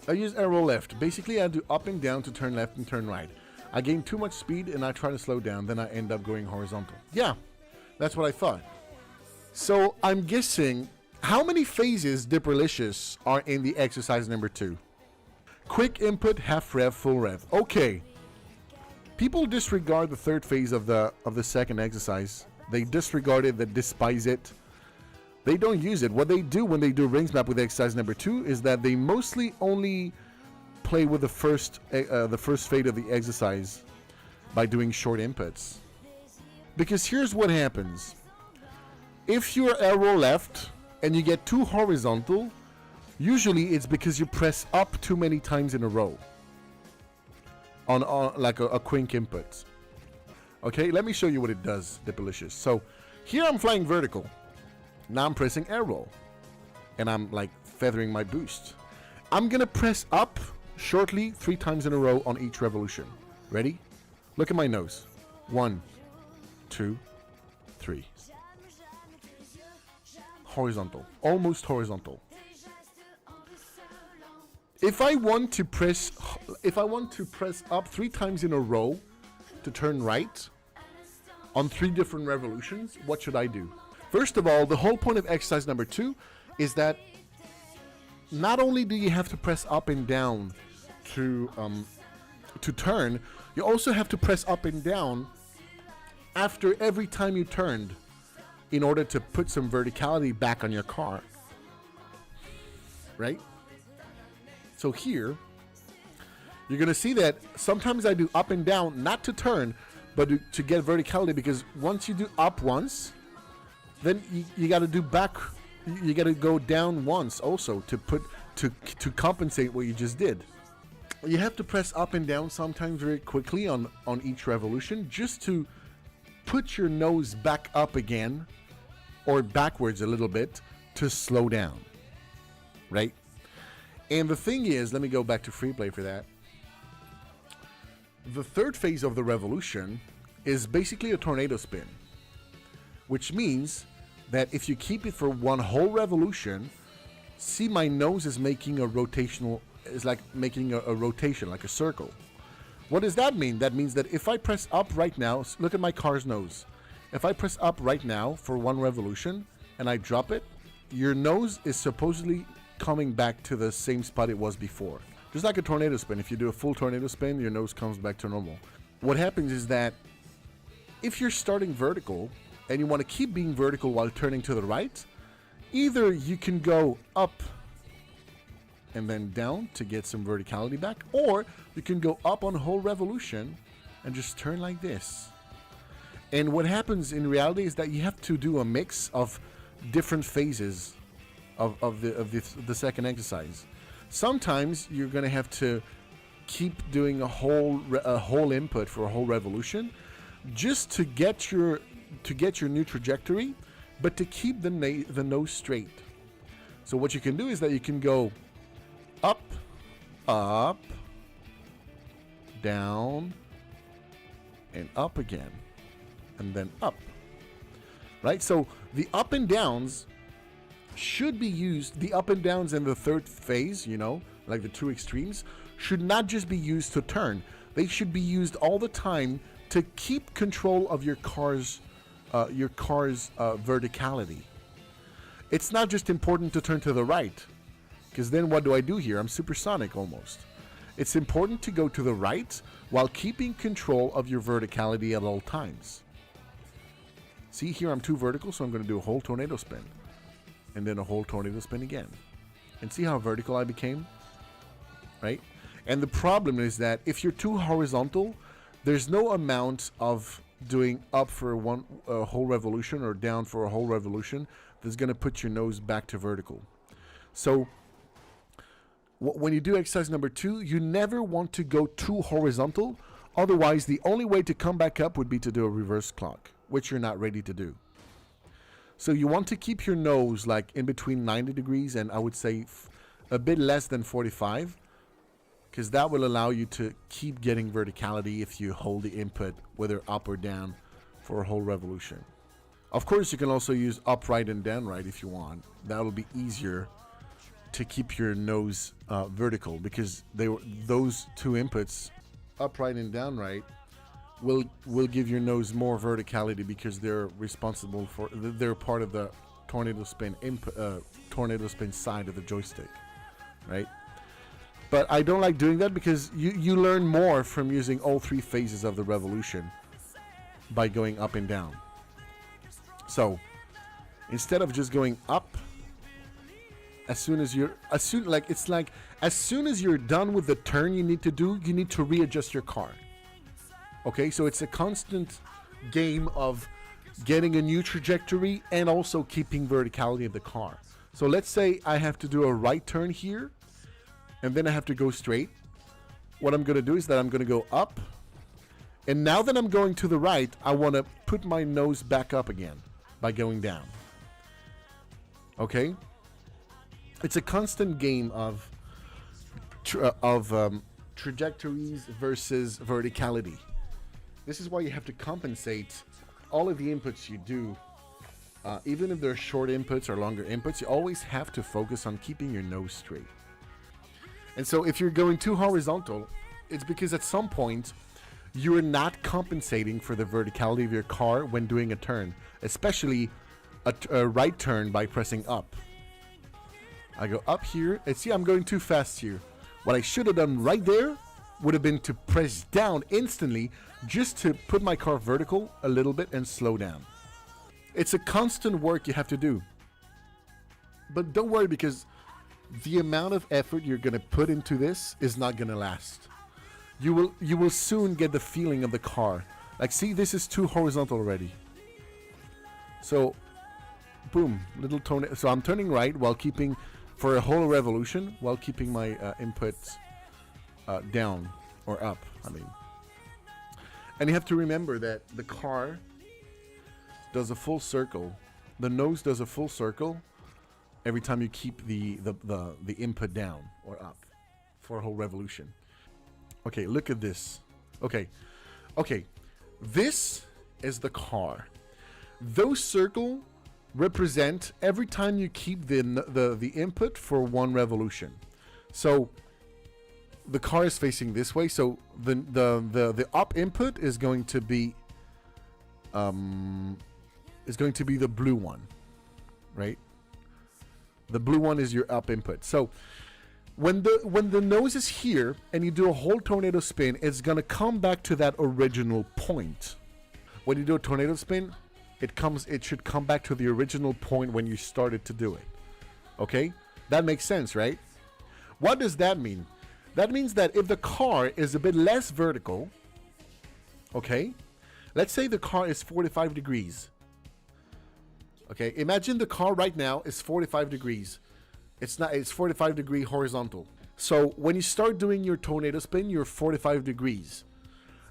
I use arrow left. Basically, I do up and down to turn left and turn right. I gain too much speed and I try to slow down, then I end up going horizontal. Yeah, that's what I thought. So I'm guessing, how many phases Dipperlicious are in the exercise number 2? Quick input, half rev, full rev. Okay. People disregard the third phase of the second exercise. They disregard it, they despise it. They don't use it. What they do when they do rings map with exercise number 2 is that they mostly only play with the first fade of the exercise by doing short inputs. Because here's what happens. If you're arrow left and you get too horizontal, usually it's because you press up too many times in a row on like a quick input. Okay, let me show you what it does, Dipperlicious. So here I'm flying vertical. Now I'm pressing arrow and I'm like feathering my boost. I'm gonna press up shortly 3 times in a row on each revolution. Ready? Look at my nose. 1, 2, 3. Horizontal, almost horizontal. If I want to press up 3 times in a row to turn right on 3 different revolutions, what should I do? First of all, the whole point of exercise number 2 is that not only do you have to press up and down to turn, you also have to press up and down after every time you turned in order to put some verticality back on your car. Right? So here, you're going to see that sometimes I do up and down, not to turn, but to get verticality, because once you do up once, then you got to do back. You got to go down once also to compensate what you just did. You have to press up and down sometimes very quickly on each revolution just to put your nose back up again or backwards a little bit to slow down, right? And the thing is, let me go back to free play for that. The third phase of the revolution is basically a tornado spin, which means that if you keep it for one whole revolution, see my nose is making a rotational, is like making a rotation, like a circle. What does that mean? That means that if I press up right now, look at my car's nose. If I press up right now for one revolution and I drop it, your nose is supposedly coming back to the same spot it was before. Just like a tornado spin. If you do a full tornado spin, your nose comes back to normal. What happens is that if you're starting vertical and you want to keep being vertical while turning to the right, either you can go up and then down to get some verticality back, or you can go up on a whole revolution and just turn like this. And what happens in reality is that you have to do a mix of different phases of the second exercise. Sometimes you're going to have to keep doing a whole input for a whole revolution just to get your new trajectory, but to keep the nose straight. So what you can do is that you can go up, up, down, and up again, and then up. Right? So the up and downs should be used, the up and downs in the third phase, like the 2 extremes, should not just be used to turn. They should be used all the time to keep control of your car's verticality. It's not just important to turn to the right, because then what do I do here? I'm supersonic almost. It's important to go to the right while keeping control of your verticality at all times. See, here I'm too vertical, so I'm going to do a whole tornado spin. And then a whole tornado spin again. And see how vertical I became? Right? And the problem is that if you're too horizontal, there's no amount of doing up for a whole revolution or down for a whole revolution that's going to put your nose back to vertical. So when you do exercise number 2, you never want to go too horizontal. Otherwise, the only way to come back up would be to do a reverse clock, which you're not ready to do. So you want to keep your nose like in between 90 degrees and I would say a bit less than 45, because that will allow you to keep getting verticality if you hold the input, whether up or down, for a whole revolution. Of course, you can also use upright and downright if you want. That will be easier to keep your nose vertical, because those two inputs, upright and downright, will give your nose more verticality, because they're responsible for, they're part of the tornado spin side of the joystick, right? But I don't like doing that, because you learn more from using all three phases of the revolution by going up and down. So instead of just going up, as soon as you're done with the turn you need to do, you need to readjust your car. Okay, so it's a constant game of getting a new trajectory and also keeping verticality of the car. So let's say I have to do a right turn here, and then I have to go straight. What I'm going to do is that I'm going to go up, and now that I'm going to the right, I want to put my nose back up again by going down. Okay? It's a constant game of trajectories versus verticality. This is why you have to compensate all of the inputs you do. Even if they're short inputs or longer inputs, you always have to focus on keeping your nose straight. And so if you're going too horizontal, it's because at some point you're not compensating for the verticality of your car when doing a turn, especially a right turn by pressing up. I go up here, and see, I'm going too fast here. What I should have done right there would have been to press down instantly, just to put my car vertical a little bit and slow down. It's a constant work you have to do. But don't worry, because the amount of effort you're going to put into this is not going to last. You will soon get the feeling of the car. Like, see, this is too horizontal already. So, boom, little tone. So I'm turning right while keeping, for a whole revolution, while keeping my inputs down or up, I mean. And you have to remember that the car does a full circle. The nose does a full circle every time you keep the input down or up for a whole revolution. Okay, look at this. Okay, this is the car. Those circles represent every time you keep the input for one revolution. So the car is facing this way, so the up input is going to be the blue one, right? The blue one is your up input. So when the nose is here and you do a whole tornado spin, it's gonna come back to that original point. When you do a tornado spin, it should come back to the original point when you started to do it. Okay? That makes sense, right? What does that mean? That means that if the car is a bit less vertical, okay? Let's say the car is 45 degrees. Okay, imagine the car right now is 45 degrees. It's 45 degree horizontal. So when you start doing your tornado spin, you're 45 degrees.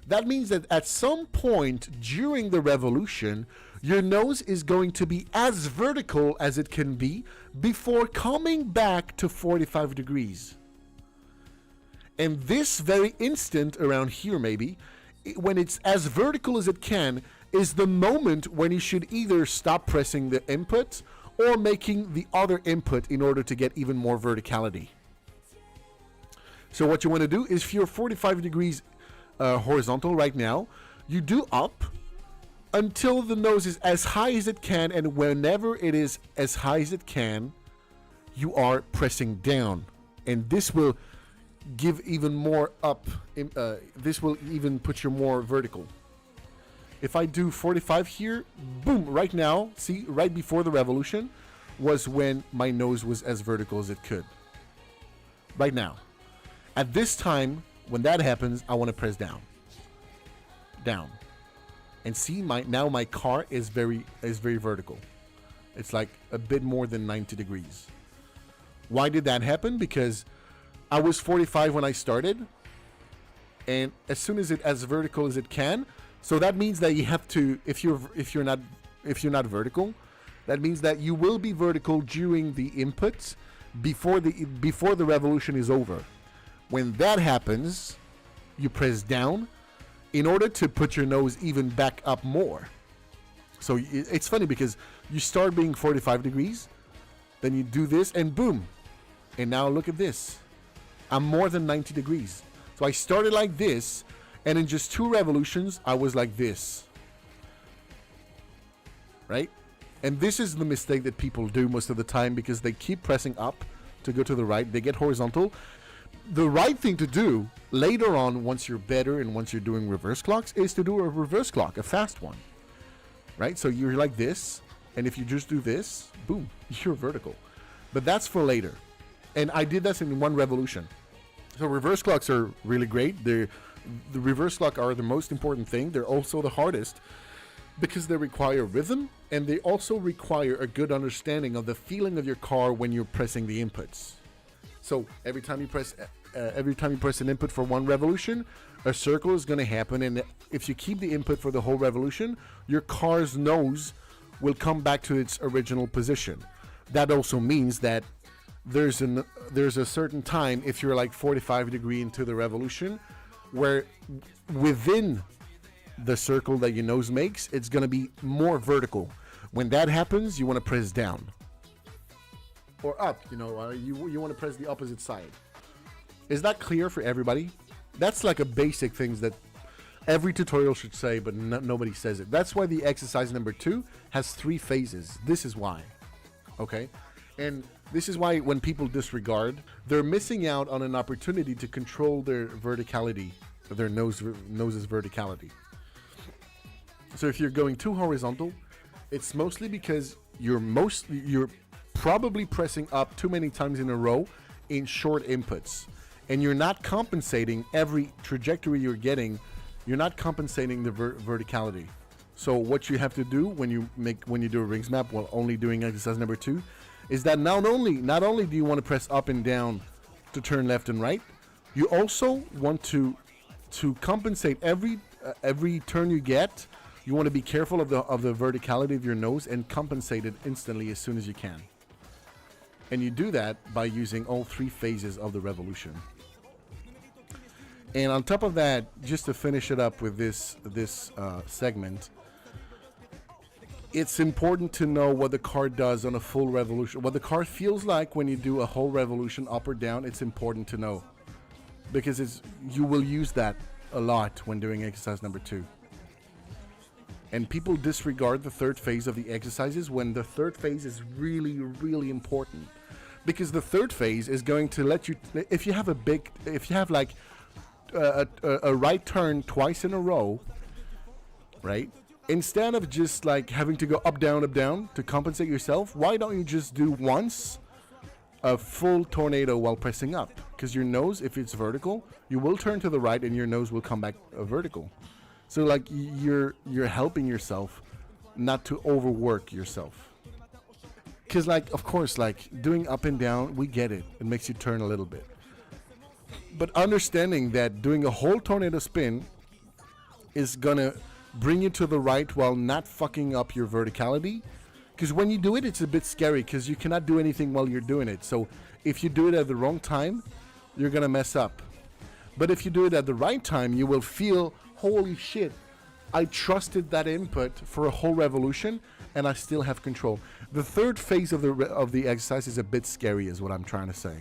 That means that at some point during the revolution, your nose is going to be as vertical as it can be before coming back to 45 degrees. And this very instant around here, maybe, when it's as vertical as it can, is the moment when you should either stop pressing the input or making the other input in order to get even more verticality. So what you want to do is, if you're 45 degrees horizontal right now, you do up until the nose is as high as it can, and whenever it is as high as it can, you are pressing down, and this will give even more up. This will even put you more vertical. If I do 45 here, boom, right now, see, right before the revolution was when my nose was as vertical as it could. Right now. At this time, when that happens, I want to press down. Down. And see, now my car is very vertical. It's like a bit more than 90 degrees. Why did that happen? Because I was 45 when I started, and as soon as it's as vertical as it can, so that means that you have to, if you're not vertical, that means that you will be vertical during the inputs before the revolution is over. When that happens, you press down in order to put your nose even back up more. So it's funny because you start being 45 degrees, then you do this, and boom, And now look at this. I'm more than 90 degrees. So I started like this, and in just 2 revolutions, I was like this. Right? And this is the mistake that people do most of the time because they keep pressing up to go to the right. They get horizontal. The right thing to do later on, once you're better and once you're doing reverse clocks, is to do a reverse clock, a fast one. Right? So you're like this, and if you just do this, boom, you're vertical. But that's for later. And I did this in 1 revolution. So reverse clocks are really great. The reverse clock are the most important thing. They're also the hardest because they require rhythm, and they also require a good understanding of the feeling of your car when you're pressing the inputs. So every time you press an input for 1 revolution, a circle is going to happen, and if you keep the input for the whole revolution, your car's nose will come back to its original position. That also means that there's a certain time, if you're like 45 degree into the revolution, where within the circle that your nose makes, it's going to be more vertical. When that happens, you want to press down or up. You want to press the opposite side. Is that clear for everybody? That's like a basic things that every tutorial should say, but nobody says it. That's why the exercise number 2 has 3 phases. This is why. Okay? And this is why when people disregard, they're missing out on an opportunity to control their verticality, their nose's verticality. So if you're going too horizontal, it's mostly because you're probably pressing up too many times in a row in short inputs, and you're not compensating every trajectory you're getting. You're not compensating the verticality. So what you have to do when you do a rings map while only doing exercise number 2 is that not only do you want to press up and down to turn left and right, you also want to compensate every turn you get. You want to be careful of the verticality of your nose and compensate it instantly as soon as you can. And you do that by using all 3 phases of the revolution. And on top of that, just to finish it up with this segment, it's important to know what the car does on a full revolution. What the car feels like when you do a whole revolution up or down, it's important to know. Because you will use that a lot when doing exercise number 2. And people disregard the 3rd phase of the exercises when the 3rd phase is really, really important. Because the 3rd phase is going to let you, if you have like a right turn twice in a row, right? Instead of just like having to go up, down to compensate yourself, why don't you just do once a full tornado while pressing up? Because your nose, if it's vertical, you will turn to the right and your nose will come back vertical. So like you're helping yourself not to overwork yourself. Because like, of course, like doing up and down, we get it. It makes you turn a little bit. But understanding that doing a whole tornado spin is gonna bring you to the right while not fucking up your verticality. Because when you do it, it's a bit scary because you cannot do anything while you're doing it. So if you do it at the wrong time, you're gonna mess up. But if you do it at the right time, you will feel, holy shit, I trusted that input for a whole revolution and I still have control. The 3rd phase of the exercise is a bit scary is what I'm trying to say.